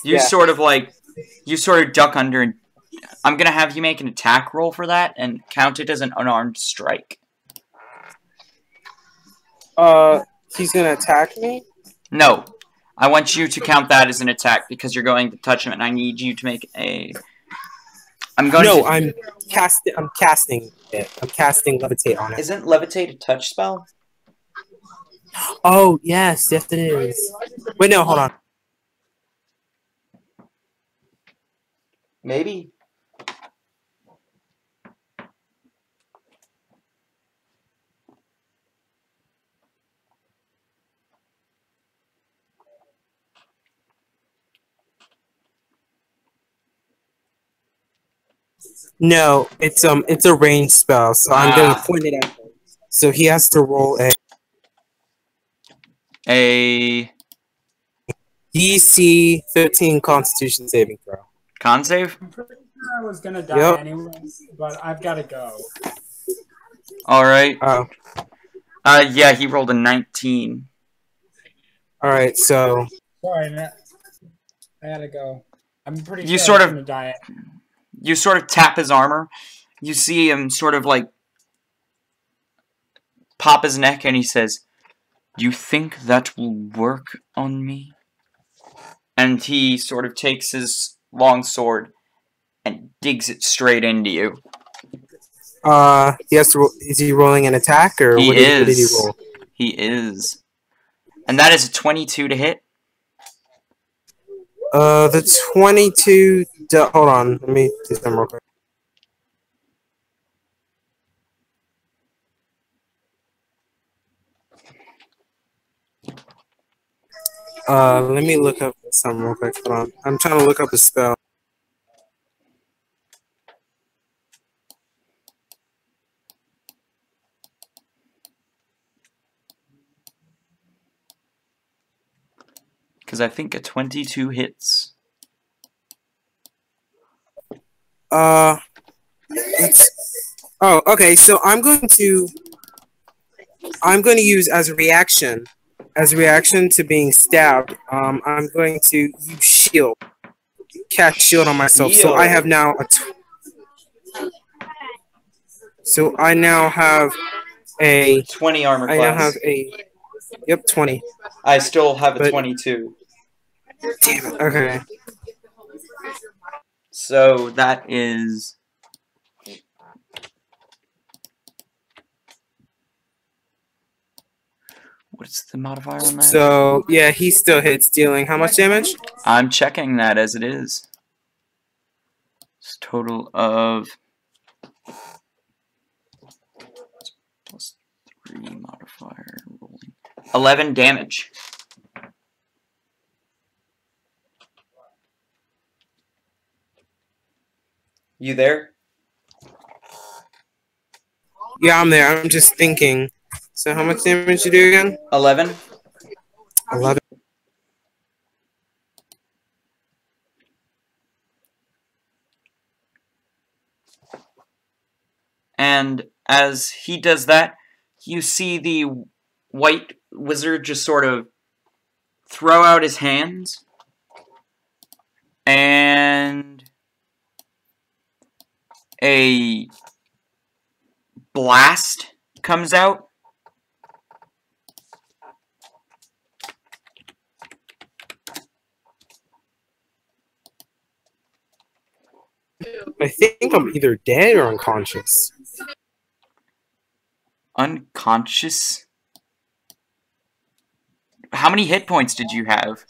You Yeah. sort of duck under and I'm gonna have you make an attack roll for that and count it as an unarmed strike. He's gonna attack me? No. I want you to count that as an attack because you're going to touch him and I need you to make a... I'm casting it. I'm casting levitate on it. Isn't levitate a touch spell? Oh, yes, it is. Wait, no, hold on. Maybe. No, it's a range spell, so I'm gonna point it at him. So he has to roll a DC 13 Constitution saving throw. Con save? I'm pretty sure I was gonna die anyway, but I've gotta go. Alright. Oh. Yeah, he rolled a 19. Alright, so... Sorry, I gotta go. I'm pretty You sure sort I'm of- gonna die. You sort of tap his armor. You see him sort of like pop his neck and he says, "You think that will work on me?" And he sort of takes his long sword and digs it straight into you. He has to is he rolling an attack, or what did he roll? He is. And that is a 22 to hit. The 22... hold on, let me do some real quick. Let me look up something real quick. Hold on. I'm trying to look up a spell. Because I think a 22 hits. Oh, okay. So I'm going to use as a reaction to being stabbed. I'm going to use shield, cast shield on myself. So I have now so I now have a 20 armor class. I now have a 20. I still have a 22. Damn it. Okay. So that is... What's the modifier on that? So, yeah, he still hits, dealing how much damage? I'm checking that as it is. It's a total of... plus 3 modifier rolling. 11 damage. You there? Yeah, I'm there. I'm just thinking. So how much damage you do again? 11. 11. And as he does that, you see the white wizard just sort of throw out his hands. And a blast comes out. I think I'm either dead or unconscious. Unconscious? How many hit points did you have?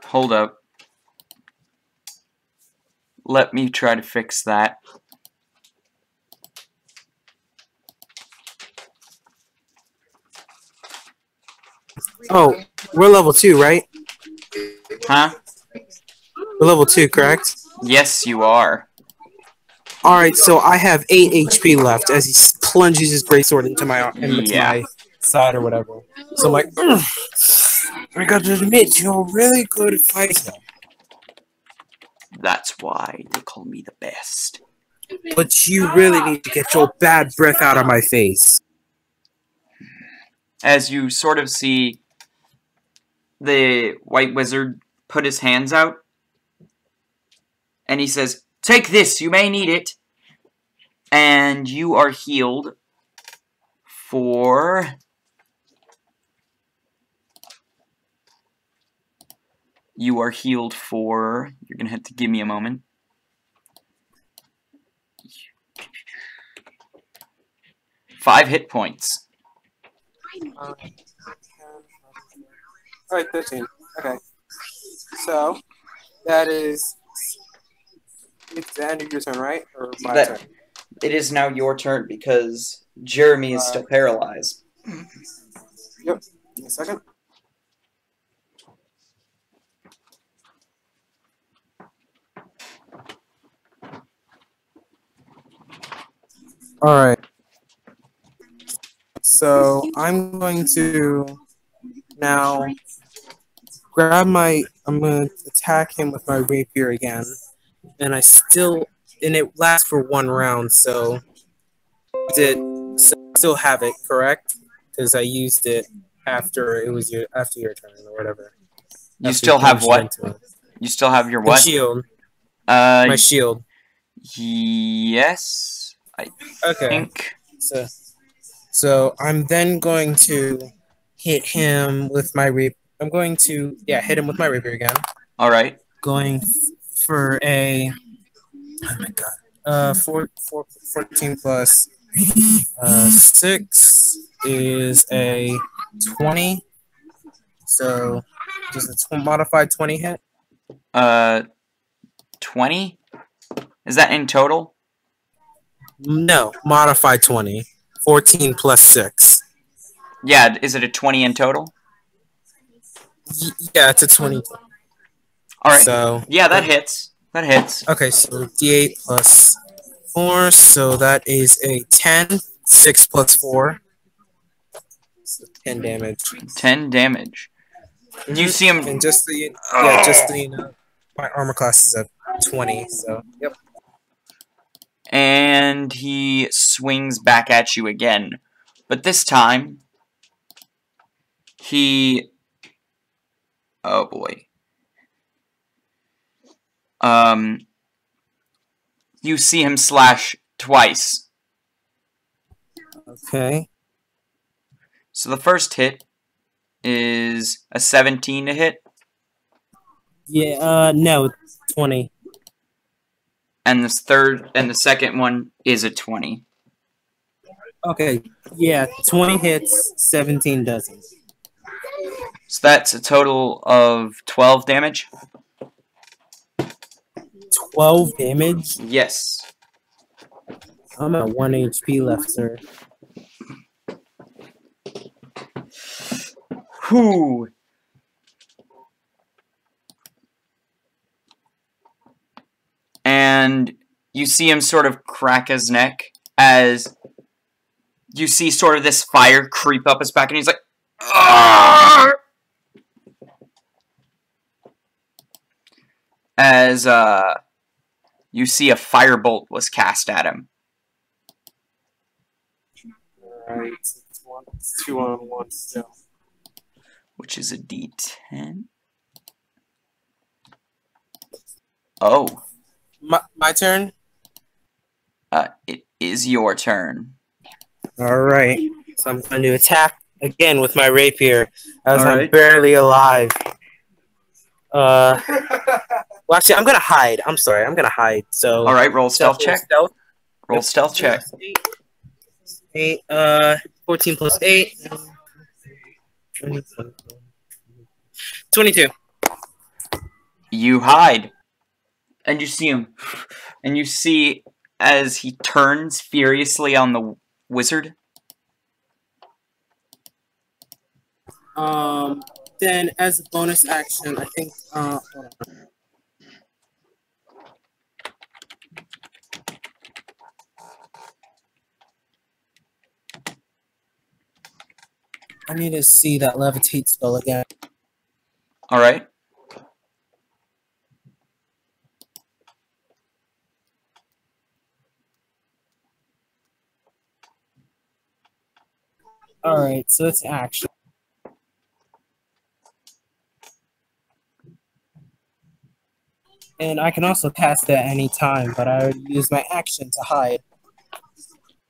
Hold up. Let me try to fix that. Oh, we're level 2, right? Huh? We're level 2, correct? Yes, you are. Alright, so I have 8 HP left as he plunges his greatsword into Yeah. my side or whatever. So I'm like, I gotta admit, you're a really good fighter. That's why they call me the best. But you really need to get your bad breath out of my face. As you sort of see the white wizard put his hands out, and he says, "Take this, you may need it." And you are healed for... You are healed for... You're going to have to give me a moment. 5 hit points. Alright, 13. Okay. So, that is... It's the end of your turn, right? Or my turn? It is now your turn because Jeremy is still paralyzed. Yep. Give me a second. Alright. So, I'm going to now grab my... I'm going to attack him with my rapier again. And I still... And it lasts for 1 round, so... I still have it, correct? Because I used it after it was after your turn or whatever. You still have what? You still have your what? My shield. My shield. Yes, I think. So I'm then going to hit him with my rapier. I'm going to hit him with my rapier again. All right. Going for a 14 plus 6 is a 20. So does a modified 20 hit? 20? Is that in total? No, modified 20. 14 plus 6. Yeah, is it a 20 in total? Yeah, it's a 20. Alright. So yeah, that hits. That hits. Okay, so D8 plus 4, so that is a 10. 6 plus 4. So 10 damage. 10 damage. Do you see him? And just so you know, my armor class is a 20, so yep. And he swings back at you again. But this time, he... Oh boy. You see him slash twice. Okay. So the first hit is a 17 to hit. Yeah, no, 20. And the second one is a 20. Okay, yeah, 20 hits, 17 doesn't. So that's a total of 12 damage. 12 damage? Yes. I'm at 1 HP left, sir. Whew. And you see him sort of crack his neck as you see sort of this fire creep up his back, and he's like, "Argh!" As you see a firebolt was cast at him. Alright, it's 2 on 1 still. Which is a D10. Oh. My turn? It is your turn. Alright, so I'm going to attack again with my rapier as I'm Alright. barely alive. Well, actually, I'm going to hide. I'm sorry, I'm going to hide. So. Alright, roll stealth check. Stealth. Roll stealth check. 8, 14 plus 8. 22. You hide. And you see him. And you see as he turns furiously on the wizard. then as a bonus action, I think. Hold on. I need to see that levitate spell again. All right. All right, so it's action. And I can also cast it at any time, but I already used my action to hide.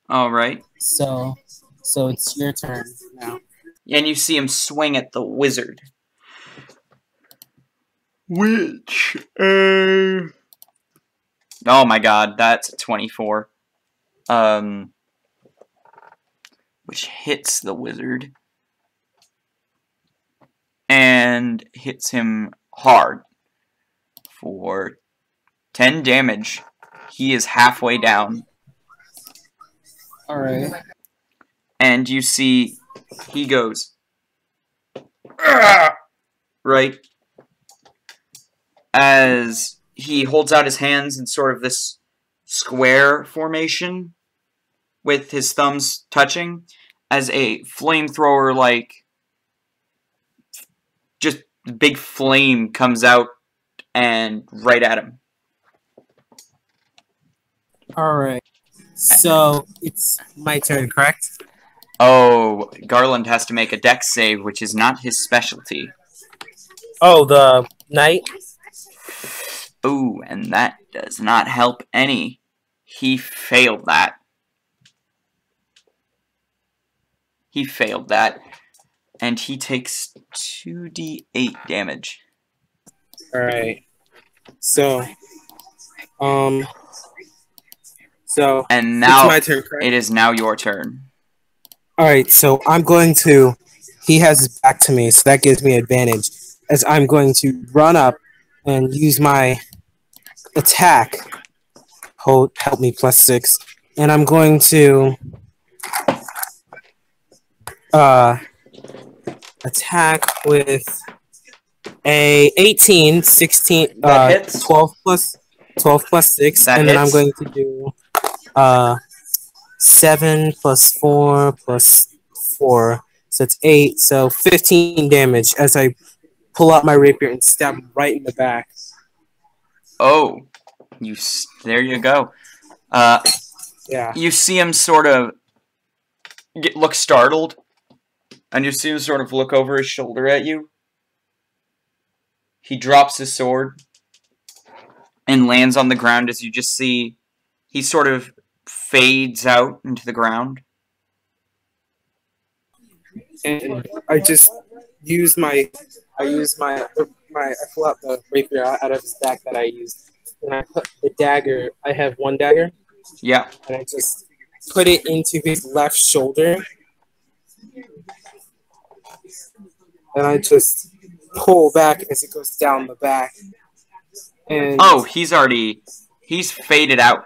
All right. So it's your turn now. And you see him swing at the wizard. Which, oh my god, that's a 24. Which hits the wizard. And hits him hard. For 10 damage. He is halfway down. Alright. And you see, he goes, "Argh!" right? As he holds out his hands in sort of this square formation with his thumbs touching, as a flamethrower, like, just big flame comes out and right at him. Alright. So it's my turn, correct? Oh, Garland has to make a dex save, which is not his specialty. Oh, the knight? Ooh, and that does not help any. He failed that. He failed that. And he takes 2d8 damage. Alright. So, And it's now, my turn, correct? it is now your turn. Alright, so I'm going to... He has his back to me, so that gives me advantage. As I'm going to run up and use my attack. Help me, +6. And I'm going to... attack with a 18, 16, That hits. 12 plus 6, That and then I'm hits. going to do 7 plus 4 plus 4, so it's 8, so 15 damage as I pull out my rapier and stab him right in the back. Oh, there you go. Yeah. You see him sort of look startled, and you see him sort of look over his shoulder at you. He drops his sword and lands on the ground as you just see he sort of fades out into the ground. And I just use I pull out the rapier out of his back that I used, and I put the dagger. I have one dagger, Yeah. and I just put it into his left shoulder, and I just pull back as it goes down the back. And Oh, he's faded out.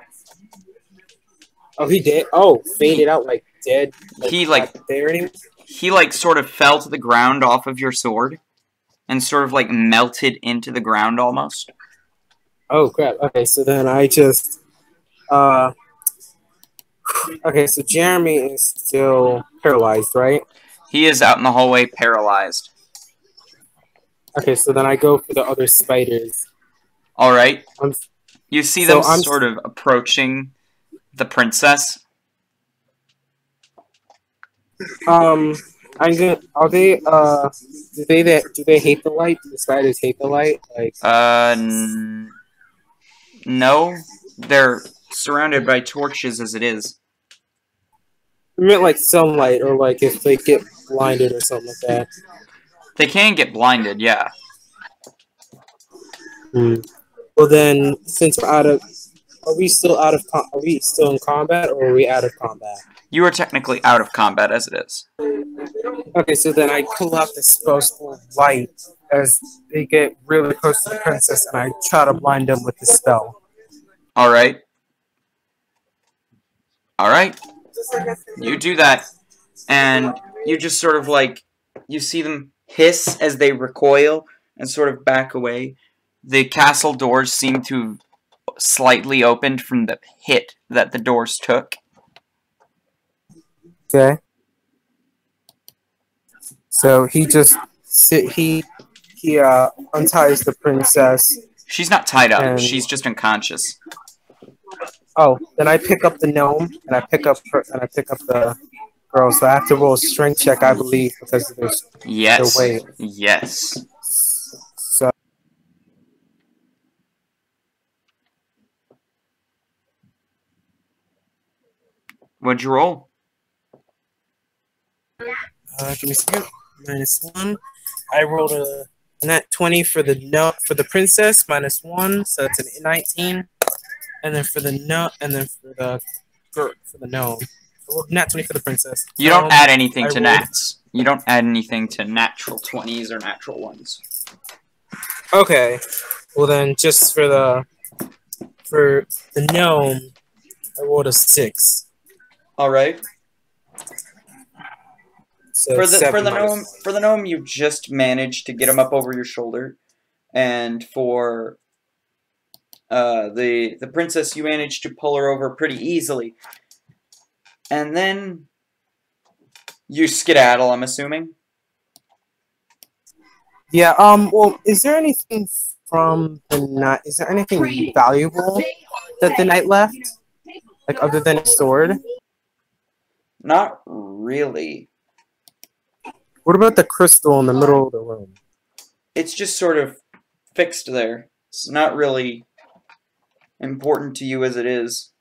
oh, he did. Oh, faded out like dead. He not there anymore. He sort of fell to the ground off of your sword, and sort of melted into the ground almost. Oh crap. Okay, so then I just okay, so Jeremy is still paralyzed, right? He is out in the hallway, paralyzed. Okay, so then I go for the other spiders. All right. I'm, You see so them I'm- sort of approaching the princess. I'm gonna. Are they? Do they hate the light? Do the spiders hate the light? Like. No. They're surrounded by torches as it is. I meant like sunlight, or like if they get blinded or something like that. They can get blinded, yeah. Well then, since we're out of, are we still in combat, or are we out of combat? You are technically out of combat as it is. Okay, so then I pull out the spell light as they get really close to the princess, and I try to blind them with the spell. All right. All right. You do that, and you just sort of you see them hiss as they recoil and sort of back away. The castle doors seem to have slightly opened from the hit that the doors took. Okay. So he just unties the princess. She's not tied up. And- She's just unconscious. Oh, then I pick up the gnome and I pick up the girl. So I have to roll a strength check, I believe, because of this. Yes. The weight. Yes. So What'd you roll? give me a second. -1. I rolled a nat 20 for the princess, -1, so that's a 19. And then for the gnome, I rolled nat 20 for the princess. You don't add anything I to rolled- nats. You don't add anything to natural 20s or natural 1s. Okay. Well then, just for the gnome, I rolled a 6. All right. So For seven the gnome, you just managed to get him up over your shoulder, and for the princess, you managed to pull her over pretty easily, and then you skedaddle. I'm assuming. Yeah. Well, is there anything from the night? Is there anything valuable that the knight left, like other than a sword? Not really. What about the crystal in the middle of the room? It's just sort of fixed there. It's not really important to you as it is.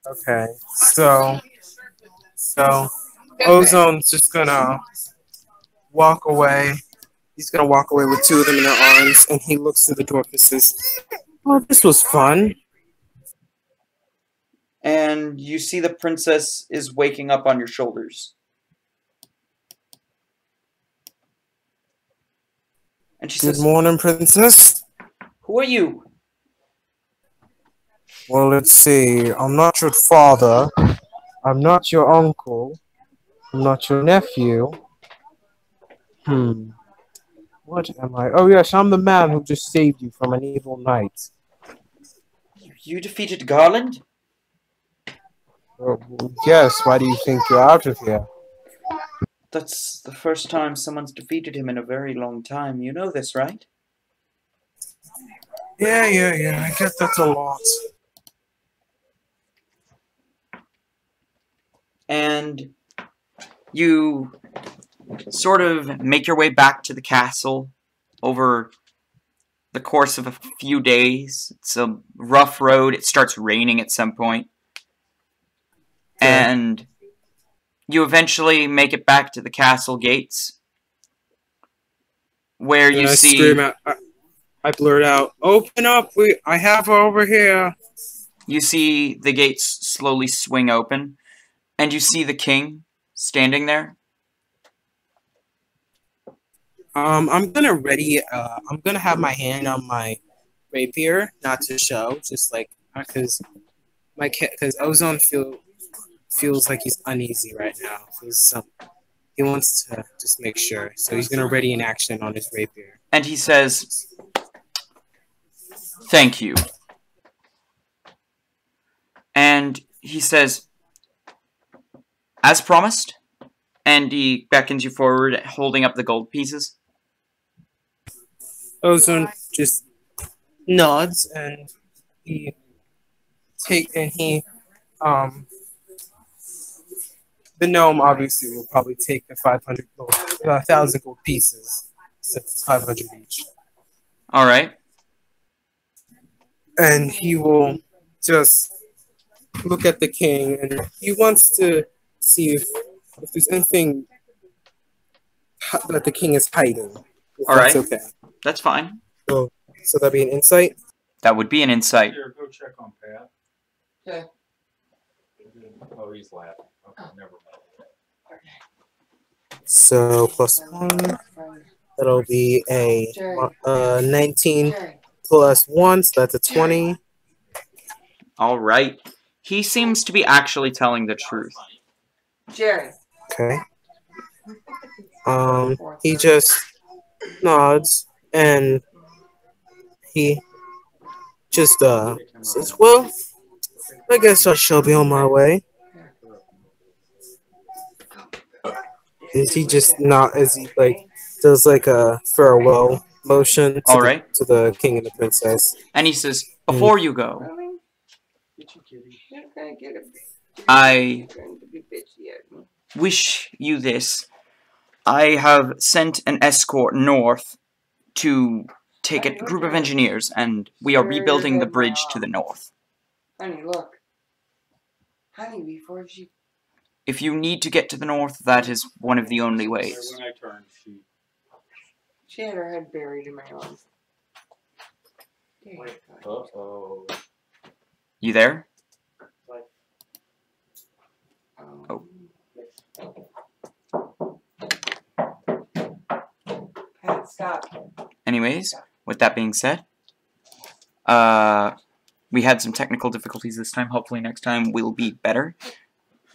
Okay. So Ozone's just gonna walk away. He's gonna walk away with 2 of them in their arms, and he looks through the door and says, "Oh, this was fun." And you see the princess is waking up on your shoulders. And she Good says, morning, princess. "Who are you?" Well, let's see. I'm not your father. I'm not your uncle. I'm not your nephew. What am I? Oh, yes, I'm the man who just saved you from an evil knight. You defeated Garland? Well, yes, why do you think you're out of here? That's the first time someone's defeated him in a very long time. You know this, right? Yeah. I guess that's a lot. And you sort of make your way back to the castle over the course of a few days. It's a rough road. It starts raining at some point. And you eventually make it back to the castle gates, where you see... Scream out, I blurt out, "Open up! I have her over here!" You see the gates slowly swing open, and you see the king standing there. I'm gonna have my hand on my rapier, not to show, just like because Ozone feels like he's uneasy right now. He wants to just make sure, so he's gonna ready an action on his rapier. And he says, "Thank you." And he says, "As promised," and he beckons you forward, holding up the gold pieces. Ozone just nods, and the gnome obviously will probably take the 1,000 gold pieces, since it's 500 each. All right. And he will just look at the king, and he wants to see if there's anything that the king is hiding. If All that's right. okay. That's fine. So that'd be an insight. That would be an insight. Here, go check on Pat. Okay. Oh, he's laughing. Okay, never mind. So +1. That'll be a 19 Jerry. +1, so that's a 20. All right. He seems to be actually telling the truth. Jerry. Okay. He just nods and he just says, "Well, I guess I shall be on my way." Is he just not? Is he like does like a farewell motion All right. to the king and the princess? And he says, before you go, Really? You're gonna get a I you're going to be bitchy at me. wish you this. I have sent an escort north to take a group of engineers, and we are rebuilding the bridge to the north. Honey, look. Honey, before she If you need to get to the north, that is one of the only ways. When I turned, she had her head buried in my arms. Uh-oh. You there? Oh. Pat, stop. Anyways, with that being said, we had some technical difficulties this time. Hopefully next time will be better.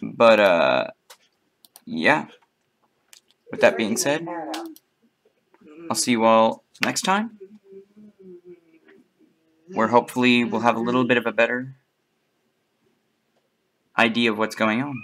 But, yeah. With that being said, I'll see you all next time, where hopefully we'll have a little bit of a better idea of what's going on.